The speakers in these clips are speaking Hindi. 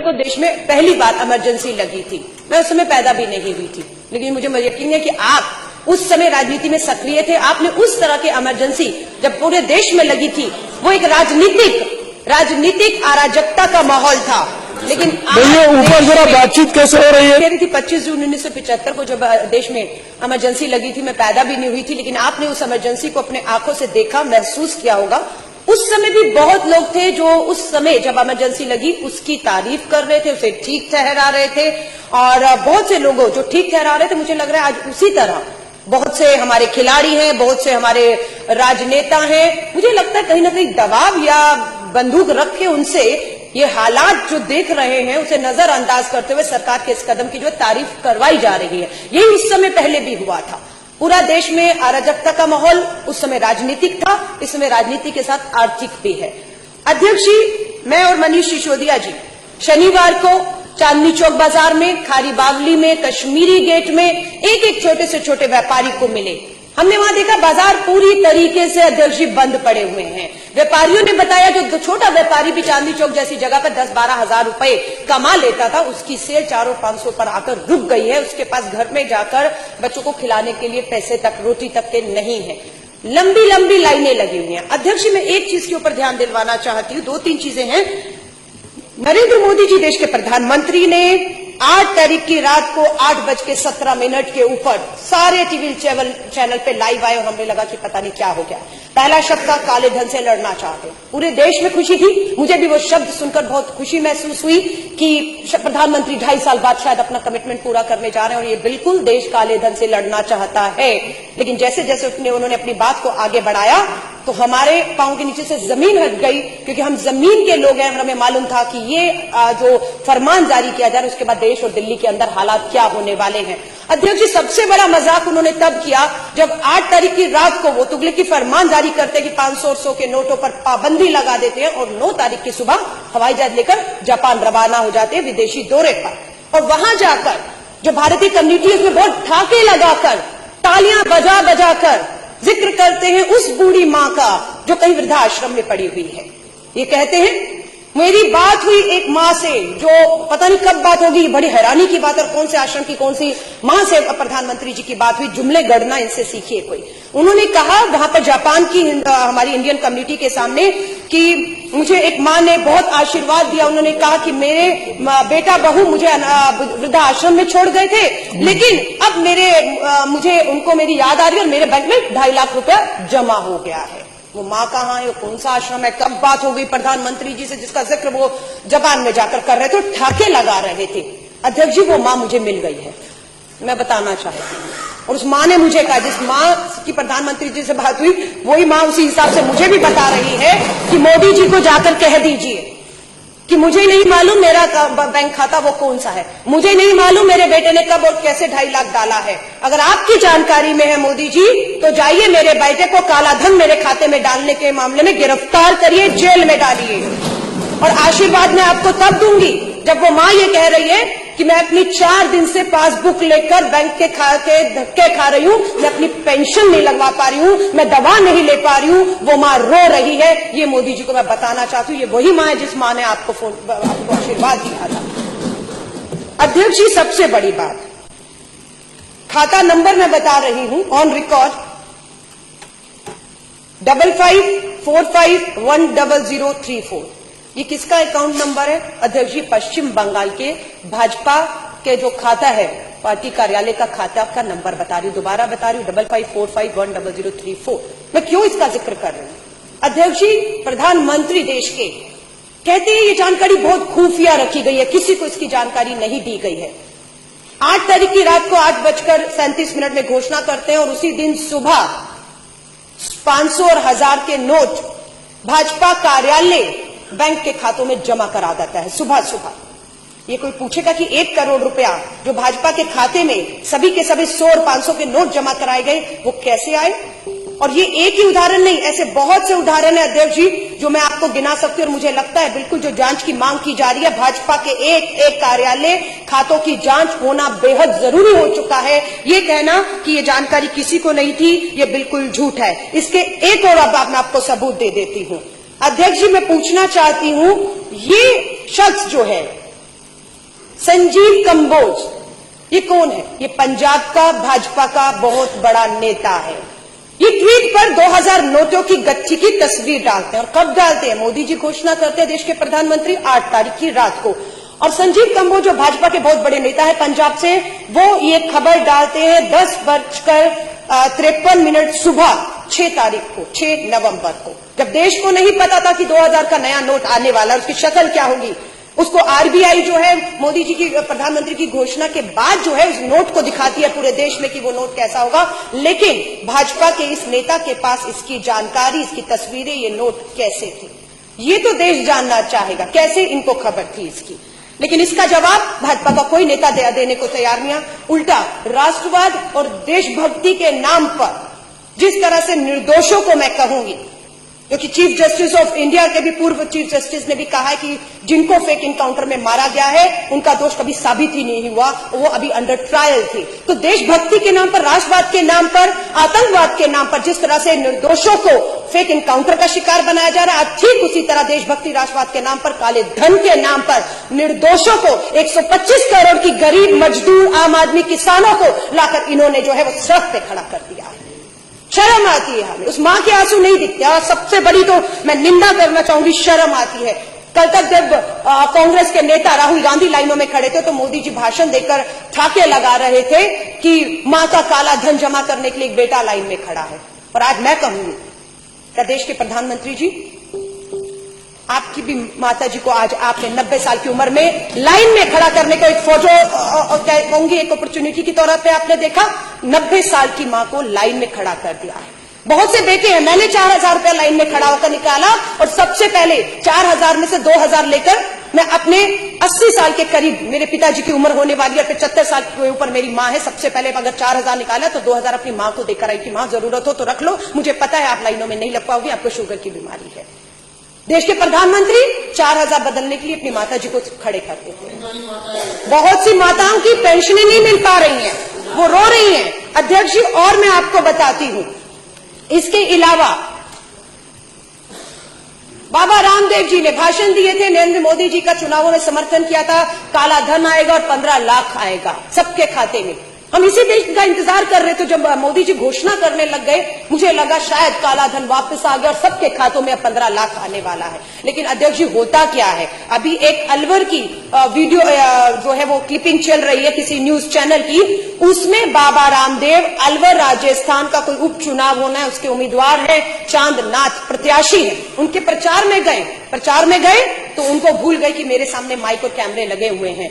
को देश में पहली बार इमरजेंसी लगी थी। मैं उस समय पैदा भी नहीं हुई थी, लेकिन मुझे यकीन है कि आप उस समय राजनीति में सक्रिय थे। आपने उस तरह की इमरजेंसी जब पूरे देश में लगी थी, वो एक राजनीतिक अराजकता का माहौल था। लेकिन ऊपर जरा बातचीत कैसे हो रही है? कह रही थी 25 जून 1975 को जब देश में इमरजेंसी लगी थी, मैं पैदा भी नहीं हुई थी, लेकिन आपने उस इमरजेंसी को अपने आंखों से देखा, महसूस किया होगा। उस समय भी बहुत लोग थे जो उस समय जब इमरजेंसी लगी उसकी तारीफ कर रहे थे, उसे ठीक ठहरा रहे थे। और बहुत से लोगों जो ठीक ठहरा रहे थे, मुझे लग रहा है आज उसी तरह बहुत से हमारे खिलाड़ी हैं, बहुत से हमारे राजनेता हैं। मुझे लगता है कहीं ना कहीं दबाव या बंदूक रख के उनसे ये हालात जो देख रहे हैं उसे नजरअंदाज करते हुए सरकार के इस कदम की जो तारीफ करवाई जा रही है। यही उस समय पहले भी हुआ था। पूरा देश में अराजकता का माहौल उस समय राजनीतिक था, इस समय राजनीति के साथ आर्थिक भी है। अध्यक्ष जी, मैं और मनीष सिसोदिया जी शनिवार को चांदनी चौक बाजार में, खारी बावली में, कश्मीरी गेट में एक छोटे से छोटे व्यापारी को मिले। हमने वहां देखा बाजार पूरी तरीके से अध्यक्ष जी बंद पड़े हुए हैं। व्यापारियों ने बताया जो छोटा व्यापारी भी चांदनी चौक जैसी जगह पर 10-12 हजार रुपए कमा लेता था, उसकी सेल 400-500 पर आकर रुक गई है। उसके पास घर में जाकर बच्चों को खिलाने के लिए पैसे तक, रोटी तक के नहीं है। लंबी लंबी लाइनें लगी हुई हैं। अध्यक्ष जी, मैं एक चीज के ऊपर ध्यान दिलवाना चाहती हूँ, 2-3 चीजें हैं। नरेंद्र मोदी जी देश के प्रधानमंत्री ने 8 तारीख की रात को 8:17 के ऊपर सारे टीवी चैनल पे लाइव आए और हमें लगा कि पता नहीं क्या हो गया। पहला शब्द था काले धन से लड़ना चाहते। पूरे देश में खुशी थी, मुझे भी वो शब्द सुनकर बहुत खुशी महसूस हुई कि प्रधानमंत्री 2.5 साल बाद शायद अपना कमिटमेंट पूरा करने जा रहे हैं और ये बिल्कुल देश काले धन से लड़ना चाहता है। लेकिन जैसे जैसे उन्होंने अपनी बात को आगे बढ़ाया तो हमारे पांव के नीचे से जमीन हट गई, क्योंकि हम जमीन के लोग हैं और हमें मालूम था कि ये जो फरमान जारी किया जा रहा है उसके बाद देश और दिल्ली के अंदर हालात क्या होने वाले हैं। अध्यक्ष जी, सबसे बड़ा मजाक उन्होंने तब किया जब 8 तारीख की रात को वो तुगलकी फरमान जारी करते कि 500 और 100 के नोटों पर पाबंदी लगा देते हैं और 9 तारीख की सुबह हवाई जहाज लेकर जापान रवाना हो जाते हैं विदेशी दौरे पर। और वहां जाकर जो भारतीय कम्युनिटी उसमें बहुत ठाके लगाकर, तालियां बजा बजा कर जिक्र करते हैं उस बूढ़ी मां का जो कहीं वृद्धाश्रम में पड़ी हुई है। ये कहते हैं मेरी बात हुई एक मां से, जो पता नहीं कब बात होगी, बड़ी हैरानी की बात, और कौन से आश्रम की कौन सी मां से प्रधानमंत्री जी की बात हुई। जुमले गढ़ना इनसे सीखिए कोई। उन्होंने कहा वहां पर जापान की हमारी इंडियन कम्युनिटी के सामने कि मुझे एक मां ने बहुत आशीर्वाद दिया। उन्होंने कहा कि मेरे बेटा बहू मुझे वृद्धाश्रम में छोड़ गए थे, लेकिन अब मुझे उनको मेरी याद आ रही है और मेरे बैंक में 2.5 लाख रुपया जमा हो गया है। वो माँ कहाँ है, वो कौन सा आश्रम है, कब बात हो गई प्रधानमंत्री जी से जिसका जिक्र वो जापान में जाकर कर रहे थे, ठाके लगा रहे थे। अध्यक्ष जी, वो माँ मुझे मिल गई है, मैं बताना चाहती हूँ। और उस माँ ने मुझे कहा, जिस माँ की प्रधानमंत्री जी से बात हुई वही माँ उसी हिसाब से मुझे भी बता रही है कि मोदी जी को जाकर कह दीजिए कि मुझे नहीं मालूम मेरा बैंक खाता वो कौन सा है, मुझे नहीं मालूम मेरे बेटे ने कब और कैसे 2.5 लाख डाला है। अगर आपकी जानकारी में है मोदी जी, तो जाइए मेरे बेटे को काला धन मेरे खाते में डालने के मामले में गिरफ्तार करिए, जेल में डालिए। और आशीर्वाद मैं आपको तब दूंगी जब वो मां ये कह रही है कि मैं अपनी 4 दिन से पासबुक लेकर बैंक के धक्के खा रही हूं, मैं अपनी पेंशन नहीं लगवा पा रही हूं, मैं दवा नहीं ले पा रही हूं, वो मां रो रही है। ये मोदी जी को मैं बताना चाहती हूं, ये वही मां है जिस मां ने आपको आशीर्वाद दिया था। अध्यक्ष जी, सबसे बड़ी बात, खाता नंबर मैं बता रही हूं ऑन रिकॉर्ड 5545100034। ये किसका अकाउंट नंबर है अध्यक्ष जी? पश्चिम बंगाल के भाजपा के जो खाता है, पार्टी कार्यालय का खाता का नंबर बता रही हूं, दोबारा बता रही हूं 5545100034। मैं क्यों इसका जिक्र कर रही हूं? अध्यक्ष जी, प्रधानमंत्री देश के कहते हैं ये जानकारी बहुत खुफिया रखी गई है, किसी को इसकी जानकारी नहीं दी गई है। 8 तारीख की रात को 8:37 में घोषणा करते हैं और उसी दिन सुबह 500 और 1000 के नोट भाजपा कार्यालय बैंक के खातों में जमा करा देता है सुबह सुबह। ये कोई पूछेगा कि 1 करोड़ रुपया जो भाजपा के खाते में सभी के सभी 100 और 500 के नोट जमा कराए गए, वो कैसे आए? और ये एक ही उदाहरण नहीं, ऐसे बहुत से उदाहरण है अध्यक्ष जी जो मैं आपको गिना सकती हूँ। और मुझे लगता है बिल्कुल जो जांच की मांग की जा रही है, भाजपा के एक कार्यालय खातों की जांच होना बेहद जरूरी हो चुका है। ये कहना कि ये जानकारी किसी को नहीं थी, ये बिल्कुल झूठ है। इसके एक और अब मैं आपको सबूत दे देती हूँ। अध्यक्ष जी, मैं पूछना चाहती हूँ, ये शख्स जो है संजीव कंबोज, ये कौन है? ये पंजाब का भाजपा का बहुत बड़ा नेता है। ये ट्वीट पर 2000 नोटों की गट्ठी की तस्वीर डालते हैं। और कब डालते हैं? मोदी जी घोषणा करते हैं देश के प्रधानमंत्री 8 तारीख की रात को। और संजीव कंबोज जो भाजपा के बहुत बड़े नेता है पंजाब से, वो ये खबर डालते हैं 10:53 सुबह 6 तारीख को, 6 नवंबर को, जब देश को नहीं पता था कि 2000 का नया नोट आने वाला, उसकी शक्ल क्या होगी। उसको आरबीआई जो है मोदी जी की, प्रधानमंत्री की घोषणा के बाद जो है उस नोट को दिखाती है पूरे देश में कि वो नोट कैसा होगा। लेकिन भाजपा के इस नेता के पास इसकी जानकारी, इसकी तस्वीरें, ये नोट कैसे थी, ये तो देश जानना चाहेगा, कैसे इनको खबर थी इसकी। लेकिन इसका जवाब भाजपा का कोई नेता देने को तैयार नहीं है। उल्टा राष्ट्रवाद और देशभक्ति के नाम पर जिस तरह से निर्दोषों को मैं कहूंगी, क्योंकि चीफ जस्टिस ऑफ इंडिया के भी पूर्व चीफ जस्टिस ने भी कहा है कि जिनको फेक इनकाउंटर में मारा गया है उनका दोष कभी साबित ही नहीं हुआ, वो अभी अंडर ट्रायल थे। तो देशभक्ति के नाम पर, राष्ट्रवाद के नाम पर, आतंकवाद के नाम पर जिस तरह से निर्दोषों को फेक इनकाउंटर का शिकार बनाया जा रहा है, ठीक उसी तरह देशभक्ति राष्ट्रवाद के नाम पर, काले धन के नाम पर निर्दोषों को, 125 करोड़ की गरीब मजदूर आम आदमी किसानों को लाकर इन्होंने जो है वो सड़क पे खड़ा कर दिया है। शर्म आती है हमें, उस मां के आंसू नहीं दिखते। और सबसे बड़ी तो मैं निंदा करना चाहूंगी, शर्म आती है। कल तक जब कांग्रेस के नेता राहुल गांधी लाइनों में खड़े थे तो मोदी जी भाषण देकर ठाके लगा रहे थे कि मां का काला धन जमा करने के लिए एक बेटा लाइन में खड़ा है। और आज मैं कहूंगी, क्या देश के प्रधानमंत्री जी, आपकी भी माता जी को आज आपने 90 साल की उम्र में लाइन में खड़ा करने को एक फोटो कहूंगी, एक अपॉर्चुनिटी के तौर पे आपने देखा, 90 साल की मां को लाइन में खड़ा कर दिया है। बहुत से देखे हैं, मैंने 4000 रुपया लाइन में खड़ा होकर निकाला और सबसे पहले 4000 में से 2000 लेकर मैं अपने 80 साल के करीब, मेरे पिताजी की उम्र होने वाली है, 75 साल के ऊपर मेरी मां है, सबसे पहले अगर 4000 निकाला तो 2000 अपनी मां को देकर आई कि मां जरूरत हो तो रख लो, मुझे पता है आप लाइनों में नहीं लग पाओगी, आपको शुगर की बीमारी है। देश के प्रधानमंत्री 4000 बदलने के लिए अपनी माता जी को खड़े करते थे। बहुत सी माताओं की पेंशनें नहीं मिल पा रही हैं, वो रो रही हैं। अध्यक्ष जी, और मैं आपको बताती हूं, इसके अलावा बाबा रामदेव जी ने भाषण दिए थे, नरेंद्र मोदी जी का चुनावों में समर्थन किया था, काला धन आएगा और 15 लाख आएगा सबके खाते में। हम इसी देश का इंतजार कर रहे थे। जब मोदी जी घोषणा करने लग गए, मुझे लगा शायद काला धन वापस आ गया और सबके खातों में अब 15 लाख आने वाला है। लेकिन अध्यक्ष जी, होता क्या है, अभी एक अलवर की वीडियो जो है वो क्लिपिंग चल रही है किसी न्यूज चैनल की, उसमें बाबा रामदेव, अलवर राजस्थान का कोई उपचुनाव होना है, उसके उम्मीदवार है, चांदनाथ प्रत्याशी है, उनके प्रचार में गए तो उनको भूल गए कि मेरे सामने माइक और कैमरे लगे हुए हैं।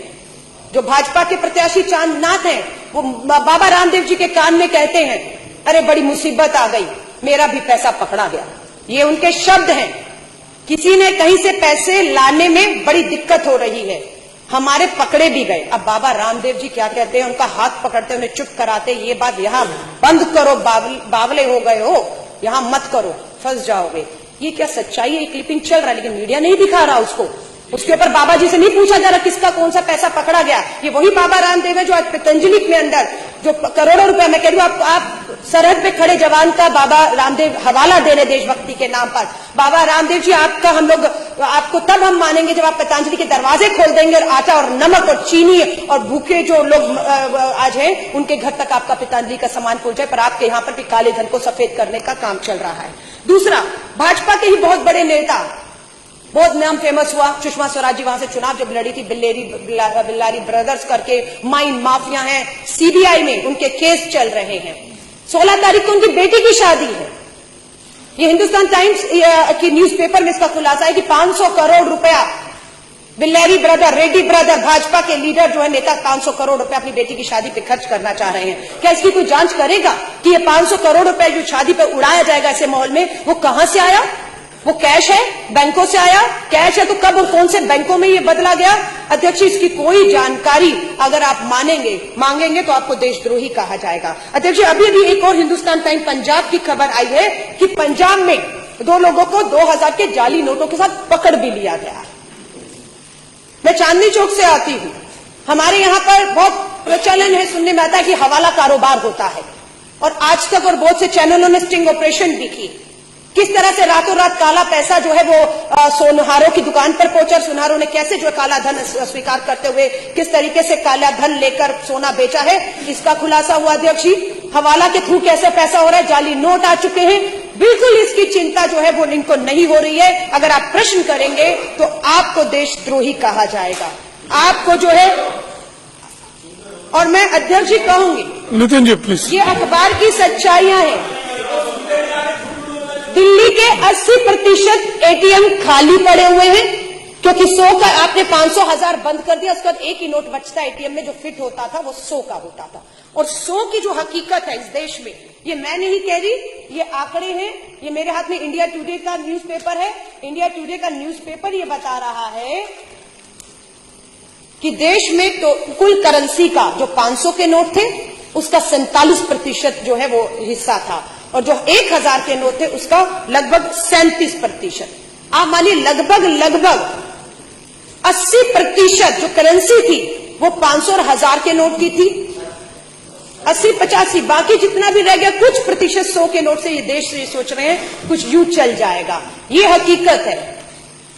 जो भाजपा के प्रत्याशी चांदनाथ हैं, वो बाबा रामदेव जी के कान में कहते हैं, अरे बड़ी मुसीबत आ गई, मेरा भी पैसा पकड़ा गया। ये उनके शब्द हैं। किसी ने कहीं से पैसे लाने में बड़ी दिक्कत हो रही है, हमारे पकड़े भी गए। अब बाबा रामदेव जी क्या कहते हैं, उनका हाथ पकड़ते, उन्हें चुप कराते, ये बात यहां बंद करो, बावले हो गए हो, यहां मत करो, फंस जाओगे। ये क्या सच्चाई है? ये क्लिपिंग चल रहा है लेकिन मीडिया नहीं दिखा रहा उसको। उसके ऊपर बाबा जी से नहीं पूछा जा रहा किसका कौन सा पैसा पकड़ा गया। ये वही बाबा रामदेव है जो आज पतंजलि में अंदर जो करोड़ों रुपए, मैं कह रही हूं आप सरहद पे खड़े जवान का बाबा रामदेव हवाला दे रहे देशभक्ति के नाम पर। बाबा रामदेव जी, आपका हम लोग आपको तब हम मानेंगे जब आप पतंजलि के दरवाजे खोल देंगे और आटा और नमक और चीनी और भूखे जो लोग आज हैं उनके घर तक आपका पतंजलि का सामान पहुंच जाए। पर आपके यहां पर भी काले धन को सफेद करने का काम चल रहा है। दूसरा, भाजपा के ही बहुत बड़े नेता, बहुत नाम फेमस हुआ, सुषमा स्वराज जी वहां से चुनाव जब लड़ी थी, बिल्लारी ब्रदर्स करके माइन माफिया हैं, सीबीआई में उनके केस चल रहे हैं। 16 तारीख को उनकी बेटी की शादी है। ये हिंदुस्तान टाइम्स की न्यूज़पेपर में इसका खुलासा है कि 500 करोड़ रुपया बिल्लारी ब्रदर, रेड्डी ब्रदर, भाजपा के लीडर जो है नेता, 500 करोड़ रुपया अपनी बेटी की शादी पे खर्च करना चाह रहे हैं। क्या इसकी कोई जांच करेगा कि ये 500 करोड़ रुपया जो शादी पे उड़ाया जाएगा ऐसे माहौल में, वो कहां से आया? वो कैश है, बैंकों से आया? कैश है तो कब और कौन से बैंकों में ये बदला गया? अध्यक्ष, इसकी कोई जानकारी अगर आप मांगेंगे तो आपको देशद्रोही कहा जाएगा। अध्यक्ष, अभी एक और हिंदुस्तान टाइम्स पंजाब की खबर आई है कि पंजाब में 2 लोगों को 2000 के जाली नोटों के साथ पकड़ भी लिया गया। मैं चांदनी चौक से आती हूं, हमारे यहां पर बहुत प्रचलन है, सुनने में आता है कि हवाला कारोबार होता है और आज तक और बहुत से चैनलों ने स्टिंग ऑपरेशन भी की। किस तरह से रातों रात काला पैसा जो है वो सोनहारों की दुकान पर पहुंचा, सोनहारों ने कैसे जो काला धन स्वीकार करते हुए किस तरीके से काला धन लेकर सोना बेचा है, इसका खुलासा हुआ अध्यक्ष जी। हवाला के थ्रू कैसे पैसा हो रहा है, जाली नोट आ चुके हैं, बिल्कुल इसकी चिंता जो है वो इनको नहीं हो रही है। अगर आप प्रश्न करेंगे तो आपको देशद्रोही कहा जाएगा, आपको जो है। और मैं अध्यक्ष जी कहूंगी, नितिन जी प्लीज। ये अखबार की सच्चाइयां हैं। दिल्ली के 80% एटीएम खाली पड़े हुए हैं, क्योंकि 100 का आपने 500,000 बंद कर दिया, उसके बाद एक ही नोट बचता एटीएम में जो फिट होता था वो 100 का होता था। और 100 की जो हकीकत है इस देश में, ये मैं नहीं कह रही, ये आंकड़े हैं, ये मेरे हाथ में इंडिया टुडे का न्यूज़पेपर है। इंडिया टुडे का न्यूज़पेपर ये बता रहा है कि देश में तो कुल करेंसी का जो 500 के नोट थे उसका 47% जो है वो हिस्सा था, और जो 1000 के नोट थे उसका लगभग 37%। आप मानिए लगभग 80% जो करेंसी थी वो 500 और 1000 के नोट की थी। 80-85 बाकी जितना भी रह गया, कुछ प्रतिशत 100 के नोट से ये देश ये सोच रहे हैं कुछ यूं चल जाएगा। ये हकीकत है।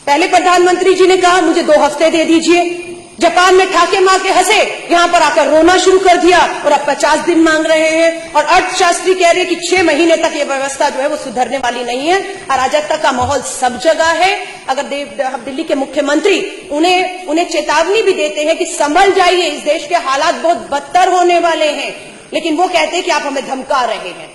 पहले प्रधानमंत्री जी ने कहा मुझे 2 हफ्ते दे दीजिए, जापान में ठाके मार के हंसे, यहां पर आकर रोना शुरू कर दिया और अब 50 दिन मांग रहे हैं। और अर्थशास्त्री कह रहे हैं कि 6 महीने तक ये व्यवस्था जो है वो सुधरने वाली नहीं है। अराजकता का माहौल सब जगह है। अगर दिल्ली के मुख्यमंत्री उन्हें चेतावनी भी देते हैं कि संभल जाइए, इस देश के हालात बहुत बदतर होने वाले हैं, लेकिन वो कहते हैं कि आप हमें धमका रहे हैं,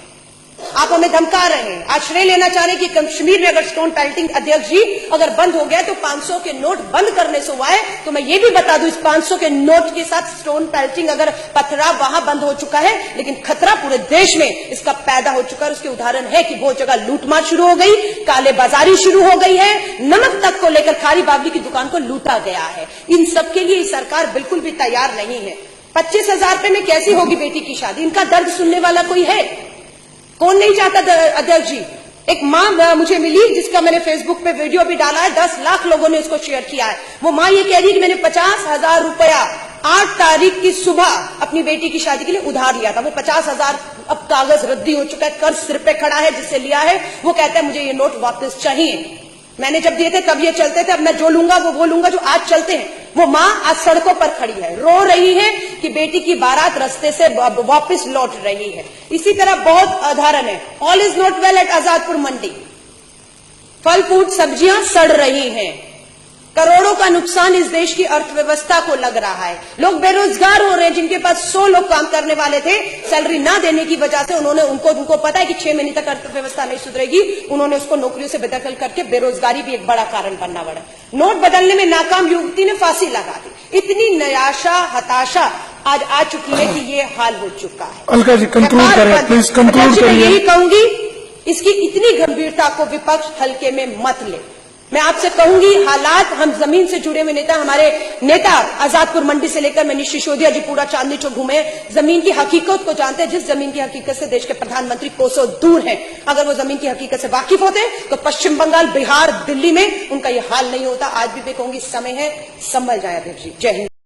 आप हमें धमका रहे हैं। आश्रय लेना चाह रहे हैं कि कश्मीर में अगर स्टोन पेल्टिंग अध्यक्ष जी अगर बंद हो गया तो 500 के नोट बंद करने से हुआ है। तो मैं ये भी बता दूं, इस 500 के नोट के साथ स्टोन पेल्टिंग अगर पथराव वहां बंद हो चुका है, लेकिन खतरा पूरे देश में इसका पैदा हो चुका है। उसके उदाहरण है कि बहुत जगह लूटमार शुरू हो गई, काले बाजारी शुरू हो गई है, नमक तक को लेकर खारी बावली की दुकान को लूटा गया है। इन सब के लिए सरकार बिल्कुल भी तैयार नहीं है। 25,000 रुपए में कैसी होगी बेटी की शादी? इनका दर्द सुनने वाला कोई है? कौन नहीं चाहता अध्यक्ष जी? एक मां मुझे मिली जिसका मैंने फेसबुक पे वीडियो भी डाला है, 10 लाख लोगों ने उसको शेयर किया है। वो मां ये कह रही है कि मैंने 50,000 रुपया 8 तारीख की सुबह अपनी बेटी की शादी के लिए उधार लिया था। वो 50,000 अब कागज रद्दी हो चुका है, कर्ज सिर पे खड़ा है जिससे लिया है। वो कहता है मुझे ये नोट वापस चाहिए। मैंने जब दिए थे तब ये चलते थे, अब मैं जो लूंगा वो लूंगा जो आज चलते हैं। वो मां आज सड़कों पर खड़ी है, रो रही है कि बेटी की बारात रास्ते से वापस लौट रही है। इसी तरह बहुत उदाहरण है। All is not well at Azadpur Mandi, फल फूल सब्जियां सड़ रही हैं, करोड़ों का नुकसान इस देश की अर्थव्यवस्था को लग रहा है। लोग बेरोजगार हो रहे हैं, जिनके पास 100 लोग काम करने वाले थे, सैलरी ना देने की वजह से उनको पता है कि 6 महीने तक अर्थव्यवस्था नहीं सुधरेगी, उन्होंने उसको नौकरियों से बेदखल करके बेरोजगारी भी एक बड़ा कारण बनना पड़ा। नोट बदलने में नाकाम युवती ने फांसी लगा दी। इतनी निराशा हताशा आज आ चुकी है कि ये हाल हो चुका है। अलका जी कंक्लूड करें प्लीज, कंक्लूड करिए। यही कहूंगी, इसकी इतनी गंभीरता को विपक्ष हल्के में मत ले। मैं आपसे कहूंगी, हालात हम जमीन से जुड़े हुए नेता, हमारे नेता आजादपुर मंडी से लेकर मनीष सिसोदिया जी पूरा चांदनी चौक घूमे, जमीन की हकीकत को जानते हैं। जिस जमीन की हकीकत से देश के प्रधानमंत्री कोसों दूर हैं, अगर वो जमीन की हकीकत से वाकिफ होते तो पश्चिम बंगाल, बिहार, दिल्ली में उनका ये हाल नहीं होता। आज भी मैं कहूंगी समय है, संभल जाए अध्यक्ष जी। जय हिंद।